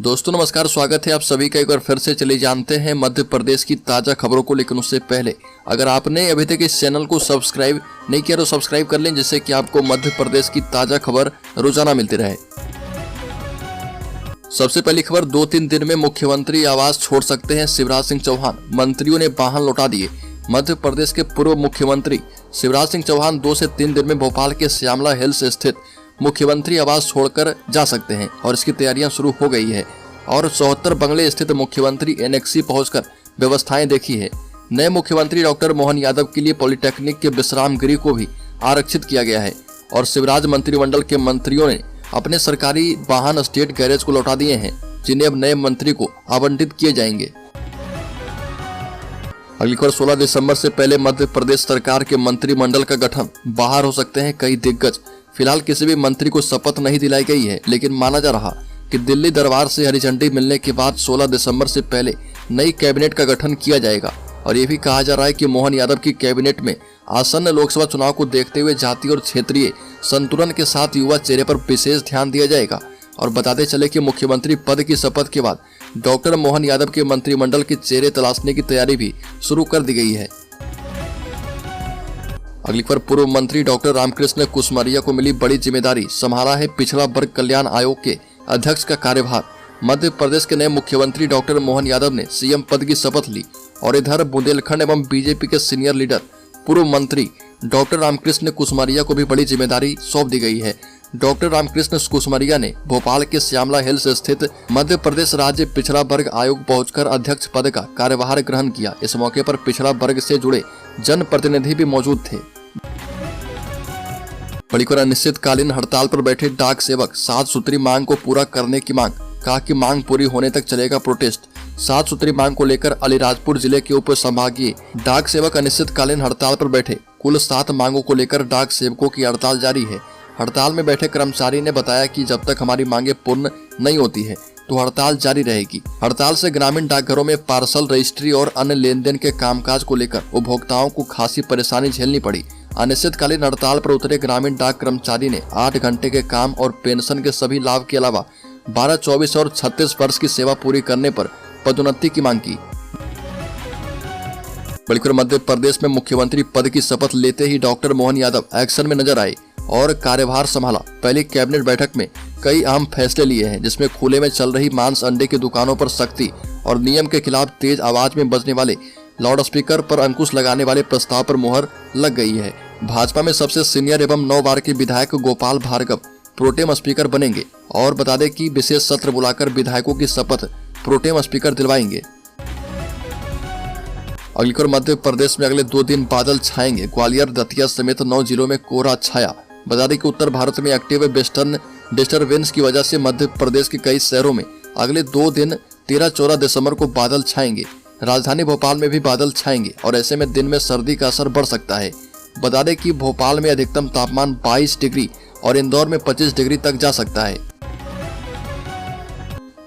दोस्तों नमस्कार, स्वागत है आप सभी का एक बार फिर से। चलिए जानते हैं मध्य प्रदेश की ताज़ा खबरों को। लेकिन उससे पहले अगर आपने अभी तक इस चैनल को सब्सक्राइब नहीं किया तो सब्सक्राइब कर लें, जिससे कि आपको मध्य प्रदेश की ताज़ा खबर रोजाना मिलती रहे। सबसे पहली खबर, 2-3 दिन में मुख्यमंत्री आवास छोड़ सकते हैं शिवराज सिंह चौहान, मंत्रियों ने वाहन लौटा दिए। मध्य प्रदेश के पूर्व मुख्यमंत्री शिवराज सिंह चौहान 2 से 3 दिन में भोपाल के श्यामला हिल्स स्थित मुख्यमंत्री आवास छोड़कर जा सकते हैं और इसकी तैयारियां शुरू हो गई है और 74 बंगले स्थित मुख्यमंत्री एनेक्सी पहुंचकर व्यवस्थाएं देखी है। नए मुख्यमंत्री डॉक्टर मोहन यादव के लिए पॉलिटेक्निक के विश्राम गृह को भी आरक्षित किया गया है और शिवराज मंत्रिमंडल के मंत्रियों ने अपने सरकारी वाहन स्टेट गैरेज को लौटा दिए हैं, जिन्हें अब नए मंत्री को आवंटित किए जाएंगे। अगली खबर, 16 दिसंबर से पहले मध्य प्रदेश सरकार के मंत्रिमंडल का गठन, बाहर हो सकते हैं कई दिग्गज। फिलहाल किसी भी मंत्री को शपथ नहीं दिलाई गई है, लेकिन माना जा रहा कि दिल्ली दरबार से हरी झंडी मिलने के बाद 16 दिसंबर से पहले नई कैबिनेट का गठन किया जाएगा। और ये भी कहा जा रहा है कि मोहन यादव की कैबिनेट में आसन्न लोकसभा चुनाव को देखते हुए जातीय और क्षेत्रीय संतुलन के साथ युवा चेहरे पर विशेष ध्यान दिया जाएगा। और बताते चले कि मुख्यमंत्री पद की शपथ के बाद डॉक्टर मोहन यादव के मंत्रिमंडल के चेहरे तलाशने की तैयारी भी शुरू कर दी गई है। अगली खबर, पूर्व मंत्री डॉक्टर रामकृष्ण कुसमरिया को मिली बड़ी जिम्मेदारी, संभाला है पिछड़ा वर्ग कल्याण आयोग के अध्यक्ष का कार्यभार। मध्य प्रदेश के नए मुख्यमंत्री डॉक्टर मोहन यादव ने सीएम पद की शपथ ली और इधर बुंदेलखंड एवं बीजेपी के सीनियर लीडर पूर्व मंत्री डॉक्टर रामकृष्ण कुसमरिया को भी बड़ी जिम्मेदारी सौंप दी गई है। डॉक्टर रामकृष्ण कुसमरिया ने भोपाल के श्यामला हिल्स स्थित मध्य प्रदेश राज्य पिछड़ा वर्ग आयोग पहुंचकर अध्यक्ष पद का कार्यभार ग्रहण किया। इस मौके पर पिछड़ा वर्ग से जुड़े जनप्रतिनिधि भी मौजूद थे। बड़ी खबर, अनिश्चितकालीन हड़ताल पर बैठे डाक सेवक, 7 सूत्री मांग को पूरा करने की मांग, कहा कि मांग पूरी होने तक चलेगा प्रोटेस्ट। 7 सूत्री मांग को लेकर अलीराजपुर जिले के उप संभागीय डाक सेवक अनिश्चितकालीन हड़ताल पर बैठे। कुल 7 मांगों को लेकर डाक सेवकों की हड़ताल जारी है। हड़ताल में बैठे कर्मचारी ने बताया कि जब तक हमारी मांगे पूर्ण नहीं होती है तो हड़ताल जारी रहेगी। हड़ताल से ग्रामीण डाकघरों में पार्सल रजिस्ट्री और अन्य लेन देन के कामकाज को लेकर उपभोक्ताओं को खासी परेशानी झेलनी पड़ी। अनिश्चितकालीन हड़ताल पर उतरे ग्रामीण डाक कर्मचारी ने 8 घंटे के काम और पेंशन के सभी लाभ के अलावा 12, 24 और 36 वर्ष की सेवा पूरी करने पर पदोन्नति की मांग की। बड़ी खबर, मध्य प्रदेश में मुख्यमंत्री पद की शपथ लेते ही डॉक्टर मोहन यादव एक्शन में नजर आए और कार्यभार संभाला। पहली कैबिनेट बैठक में कई अहम फैसले लिए हैं, जिसमें खुले में चल रही मांस अंडे की दुकानों पर सख्ती और नियम के खिलाफ तेज आवाज में बजने वाले लाउडस्पीकर पर अंकुश लगाने वाले प्रस्ताव पर मुहर लग गई है। भाजपा में सबसे सीनियर एवं 9 बार के विधायक गोपाल भार्गव प्रोटेम स्पीकर बनेंगे और बता दें कि विशेष सत्र बुलाकर विधायकों की शपथ प्रोटेम स्पीकर दिलवाएंगे। अगली खबर, मध्य प्रदेश में अगले 2 दिन बादल छाएंगे, ग्वालियर, दतिया समेत 9 जिलों में कोहरा छाया। बता दें कि उत्तर भारत में एक्टिव वेस्टर्न डिस्टर्बेंस की वजह से मध्य प्रदेश के कई शहरों में अगले 2 दिन 13-14 दिसंबर को बादल छाएंगे। राजधानी भोपाल में भी बादल छाएंगे और ऐसे में दिन में सर्दी का असर बढ़ सकता है। बता दें कि भोपाल में अधिकतम तापमान 22 डिग्री और इंदौर में 25 डिग्री तक जा सकता है।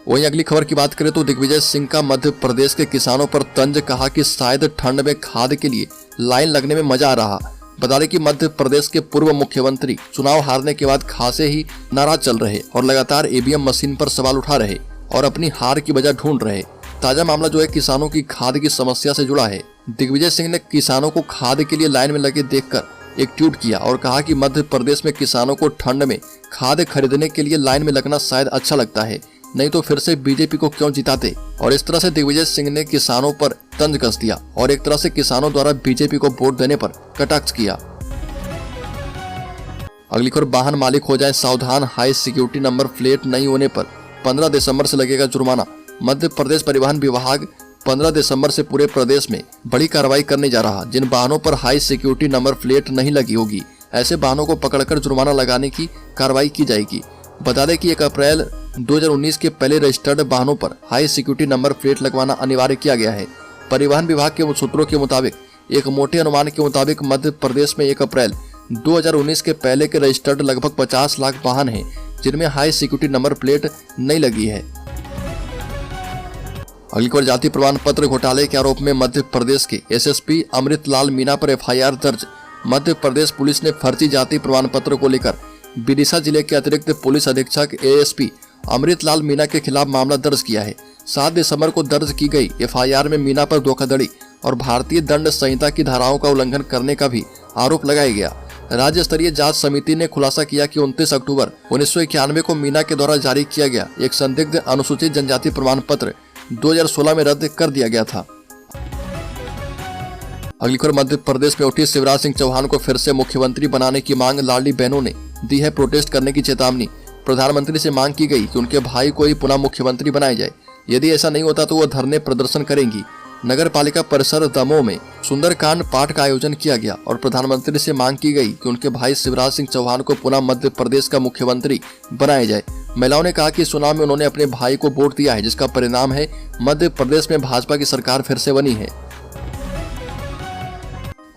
वहीं अगली खबर की बात करें तो दिग्विजय सिंह का मध्य प्रदेश के किसानों पर तंज, कहा कि शायद ठंड में खाद के लिए लाइन लगने में मजा आ रहा। बता दें कि मध्य प्रदेश के पूर्व मुख्यमंत्री चुनाव हारने के बाद खासे ही नाराज चल रहे और लगातार ईवीएम मशीन पर सवाल उठा रहे और अपनी हार की वजह ढूंढ रहे। ताजा मामला जो है किसानों की खाद की समस्या से जुड़ा है। दिग्विजय सिंह ने किसानों को खाद के लिए लाइन में लगे देखकर एक ट्वीट किया और कहा कि मध्य प्रदेश में किसानों को ठंड में खाद खरीदने के लिए लाइन में लगना शायद अच्छा लगता है, नहीं तो फिर से बीजेपी को क्यों जिताते। और इस तरह से दिग्विजय सिंह ने किसानों पर तंज कस दिया और एक तरह से किसानों द्वारा बीजेपी को वोट देने पर कटाक्ष किया। अगली खबर, वाहन मालिक हो जाए सावधान, हाई सिक्योरिटी नंबर प्लेट नहीं होने पर 15 दिसंबर से लगेगा जुर्माना। मध्य प्रदेश परिवहन विभाग 15 दिसंबर से पूरे प्रदेश में बड़ी कार्रवाई करने जा रहा। जिन वाहनों पर हाई सिक्योरिटी नंबर प्लेट नहीं लगी होगी, ऐसे वाहनों को पकड़कर जुर्माना लगाने की कार्रवाई की जाएगी। बता दें कि 1 अप्रैल 2019 के पहले रजिस्टर्ड वाहनों पर हाई सिक्योरिटी नंबर प्लेट लगवाना अनिवार्य किया गया है। परिवहन विभाग के सूत्रों के मुताबिक एक मोटे अनुमान के मुताबिक मध्य प्रदेश में 1 अप्रैल 2019 के पहले के रजिस्टर्ड लगभग 50 लाख वाहन हैं, जिनमें हाई सिक्योरिटी नंबर प्लेट नहीं लगी है। अगली खबर, जाति प्रमाण पत्र घोटाले के आरोप में मध्य प्रदेश के एसएसपी अमृतलाल मीणा पर एफआईआर दर्ज। मध्य प्रदेश पुलिस ने फर्जी जाति प्रमाण पत्र को लेकर विदिशा जिले के अतिरिक्त पुलिस अधीक्षक एएसपी अमृतलाल मीणा के खिलाफ मामला दर्ज किया है। 7 दिसंबर को दर्ज की गई FIR में मीणा पर धोखाधड़ी और भारतीय दंड संहिता की धाराओं का उल्लंघन करने का भी आरोप लगाया गया। राज्य स्तरीय जांच समिति ने खुलासा किया कि 29 अक्टूबर 1991 को मीणा के द्वारा जारी किया गया एक संदिग्ध अनुसूचित जनजाति प्रमाण पत्र 2016 में रद्द कर दिया गया था। अगली खबर, मध्य प्रदेश में उठी शिवराज सिंह चौहान को फिर से मुख्यमंत्री बनाने की मांग। लाडली बहनों ने दी है प्रोटेस्ट करने की चेतावनी। प्रधानमंत्री से मांग की गई कि उनके भाई को ही पुनः मुख्यमंत्री बनाया जाए। यदि ऐसा नहीं होता तो वो धरने प्रदर्शन करेंगी। नगर पालिका परिसर दमोह में सुंदरकांड पाठ का आयोजन किया गया और प्रधानमंत्री से मांग की गई कि उनके भाई शिवराज सिंह चौहान को पुनः मध्य प्रदेश का मुख्यमंत्री बनाया जाए। महिलाओं ने कहा कि चुनाव में उन्होंने अपने भाई को वोट दिया है, जिसका परिणाम है मध्य प्रदेश में भाजपा की सरकार फिर से बनी है।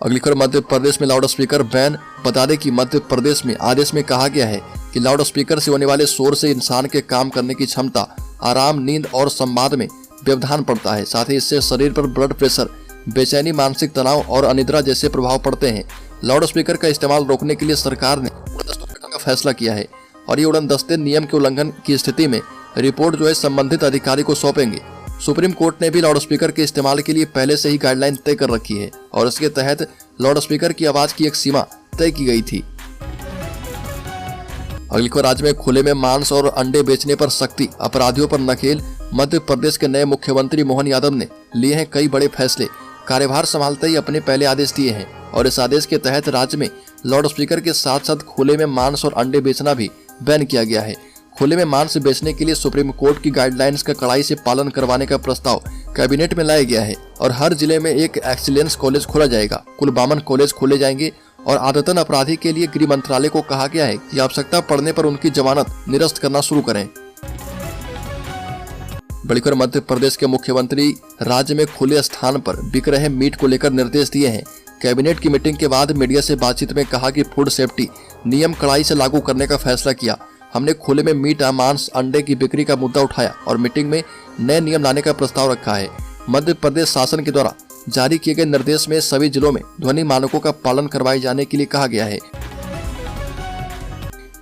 अगली खबर, मध्य प्रदेश में लाउड स्पीकर बैन। बता दें कि मध्य प्रदेश में आदेश में कहा गया है कि लाउड स्पीकर से होने वाले शोर से इंसान के काम करने की क्षमता, आराम, नींद और संवाद में व्यवधान पड़ता है। साथ ही इससे शरीर पर ब्लड प्रेशर, बेचैनी, मानसिक तनाव और अनिद्रा जैसे प्रभाव पड़ते हैं। लाउड स्पीकर का इस्तेमाल रोकने के लिए सरकार ने का फैसला किया है और ये उड़न दस्ते नियम के उल्लंघन की स्थिति में रिपोर्ट जो है संबंधित अधिकारी को सौंपेंगे। सुप्रीम कोर्ट ने भी लाउड स्पीकर के इस्तेमाल के लिए पहले से ही गाइडलाइन तय कर रखी है और इसके तहत लाउड स्पीकर की आवाज की एक सीमा तय की गई थी। अगली खबर, राज्य में खुले में मांस और अंडे बेचने पर सख्ती, अपराधियों पर नकेल। मध्य प्रदेश के नए मुख्यमंत्री मोहन यादव ने लिए हैं कई बड़े फैसले। कार्यभार संभालते ही अपने पहले आदेश दिए हैं और इस आदेश के तहत राज्य में लाउड स्पीकर के साथ साथ खुले में मांस और अंडे बेचना भी बैन किया गया है। खुले में मांस बेचने के लिए सुप्रीम कोर्ट की गाइडलाइंस का कड़ाई से पालन करवाने का प्रस्ताव कैबिनेट में लाया गया है और हर जिले में एक एक्सीलेंस कॉलेज खोला जाएगा। कुल 52 कॉलेज खोले जाएंगे और आदतन अपराधी के लिए गृह मंत्रालय को कहा गया है कि आवश्यकता पड़ने पर उनकी जमानत निरस्त करना शुरू करें। बड़ी खबर, मध्य प्रदेश के मुख्यमंत्री राज्य में खुले स्थान पर बिक रहे मीट को लेकर निर्देश दिए हैं। कैबिनेट की मीटिंग के बाद मीडिया से बातचीत में कहा कि फूड सेफ्टी नियम कड़ाई से लागू करने का फैसला किया। हमने खुले में मीट, मांस, अंडे की बिक्री का मुद्दा उठाया और मीटिंग में नए नियम लाने का प्रस्ताव रखा है। मध्य प्रदेश शासन के द्वारा जारी किए गए निर्देश में सभी जिलों में ध्वनि मानकों का पालन करवाए जाने के लिए कहा गया है।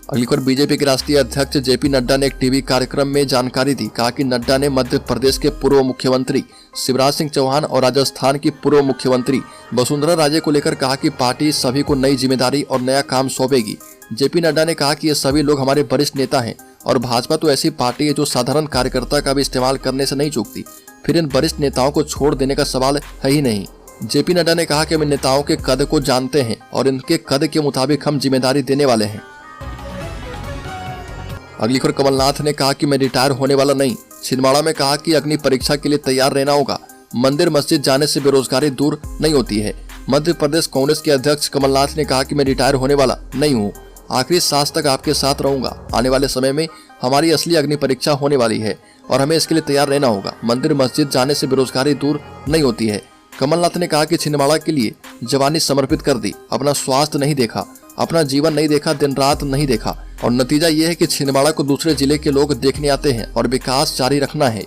अगली खबर, बीजेपी के राष्ट्रीय अध्यक्ष JP नड्डा ने एक टीवी कार्यक्रम में जानकारी दी। कहा कि नड्डा ने मध्य प्रदेश के पूर्व मुख्यमंत्री शिवराज सिंह चौहान और राजस्थान की पूर्व मुख्यमंत्री वसुंधरा राजे को लेकर कहा कि पार्टी सभी को नई जिम्मेदारी और नया काम सौंपेगी। JP नड्डा ने कहा कि ये सभी लोग हमारे वरिष्ठ नेता हैं और भाजपा तो ऐसी पार्टी है जो साधारण कार्यकर्ता का भी इस्तेमाल करने से नहीं चूकती। फिर इन वरिष्ठ नेताओं को छोड़ देने का सवाल है ही नहीं। JP नड्डा ने कहा कि हम इन नेताओं के कद को जानते हैं और इनके कद के मुताबिक हम जिम्मेदारी देने वाले हैं। अगली खबर, कमलनाथ ने कहा कि मैं रिटायर होने वाला नहीं। छिंदवाड़ा में कहा कि अग्नि परीक्षा के लिए तैयार रहना होगा। मंदिर मस्जिद जाने से बेरोजगारी दूर नहीं होती है। मध्य प्रदेश कांग्रेस के अध्यक्ष कमलनाथ ने कहा कि मैं रिटायर होने वाला नहीं हूँ, आखिरी सांस तक आपके साथ रहूंगा। आने वाले समय में हमारी असली अग्नि परीक्षा होने वाली है और हमें इसके लिए तैयार रहना होगा। मंदिर मस्जिद जाने से बेरोजगारी दूर नहीं होती है। कमलनाथ ने कहा कि छिंदवाड़ा के लिए जवानी समर्पित कर दी, अपना स्वास्थ्य नहीं देखा, अपना जीवन नहीं देखा, दिन रात नहीं देखा और नतीजा ये है कि छिंदवाड़ा को दूसरे जिले के लोग देखने आते हैं और विकास जारी रखना है।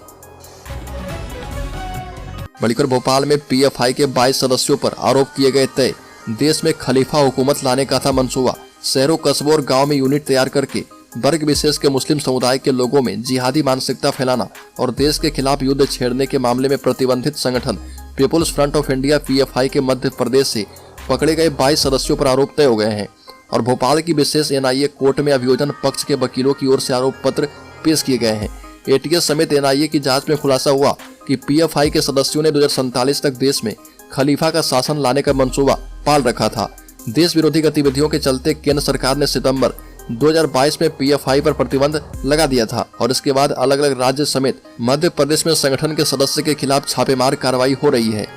बड़ीकर, भोपाल में PFI के 22 सदस्यों पर आरोप किए गए तय। देश में खलीफा हुकूमत लाने का था मंसूबा। शहरों, कस्बों और गाँव में यूनिट तैयार करके वर्ग विशेष के मुस्लिम समुदाय के लोगों में जिहादी मानसिकता फैलाना और देश के खिलाफ युद्ध छेड़ने के मामले में प्रतिबंधित संगठन People's Front of India PFI के मध्य प्रदेश से पकड़े गए 22 सदस्यों पर आरोप तय हो गए हैं और भोपाल की विशेष NIA कोर्ट में अभियोजन पक्ष के वकीलों की ओर से आरोप पत्र पेश किए गए हैं। ATS समेत NIA की जांच में खुलासा हुआ कि PFI के सदस्यों ने 2047 तक देश में खलीफा का शासन लाने का मंसूबा पाल रखा था। देश विरोधी गतिविधियों के चलते केंद्र सरकार ने सितंबर 2022 में PFI पर प्रतिबंध लगा दिया था और इसके बाद अलग अलग राज्य समेत मध्य प्रदेश में संगठन के सदस्य के खिलाफ छापेमार कार्रवाई हो रही है।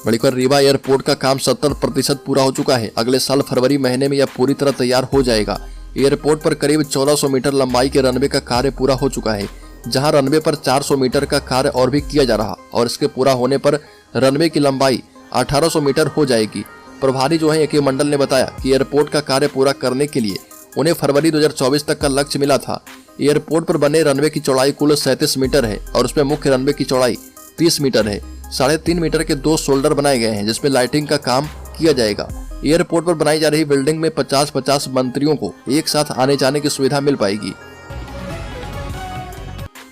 बड़ीकर, रीवा एयरपोर्ट का काम 70% पूरा हो चुका है। अगले साल फरवरी महीने में यह पूरी तरह तैयार हो जाएगा। एयरपोर्ट पर करीब 1400 मीटर लंबाई के रनवे का कार्य पूरा हो चुका है, जहां रनवे पर 400 मीटर का कार्य और भी किया जा रहा और इसके पूरा होने पर रनवे की लंबाई 1800 मीटर हो जाएगी। प्रभारी जो है AK मंडल ने बताया कि एयरपोर्ट का कार्य पूरा करने के लिए उन्हें फरवरी 2024 तक का लक्ष्य मिला था। एयरपोर्ट पर बने रनवे की चौड़ाई कुल 37 मीटर है और उसमें मुख्य रनवे की चौड़ाई 30 मीटर है। 3.5 मीटर के 2 शोल्डर बनाए गए हैं जिसमें लाइटिंग का काम किया जाएगा। एयरपोर्ट पर बनाई जा रही बिल्डिंग में 50-50 मंत्रियों को एक साथ आने जाने की सुविधा मिल पाएगी।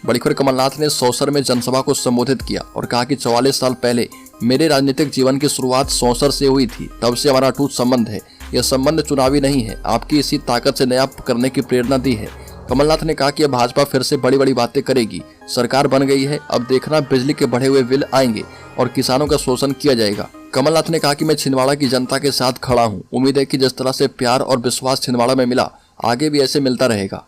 बड़ी खबर, कमलनाथ ने सौंसर में जनसभा को संबोधित किया और कहा कि 44 साल पहले मेरे राजनीतिक जीवन की शुरुआत सौंसर से हुई थी। तब से हमारा अटूट संबंध है। यह संबंध चुनावी नहीं है। आपकी इसी ताकत से नया करने की प्रेरणा दी है। कमलनाथ ने कहा कि अब भाजपा फिर से बड़ी बड़ी बातें करेगी। सरकार बन गई है, अब देखना बिजली के बढ़े हुए बिल आएंगे और किसानों का शोषण किया जाएगा। कमलनाथ ने कहा कि मैं छिंदवाड़ा की जनता के साथ खड़ा हूं। उम्मीद है कि जिस तरह से प्यार और विश्वास छिंदवाड़ा में मिला, आगे भी ऐसे मिलता रहेगा।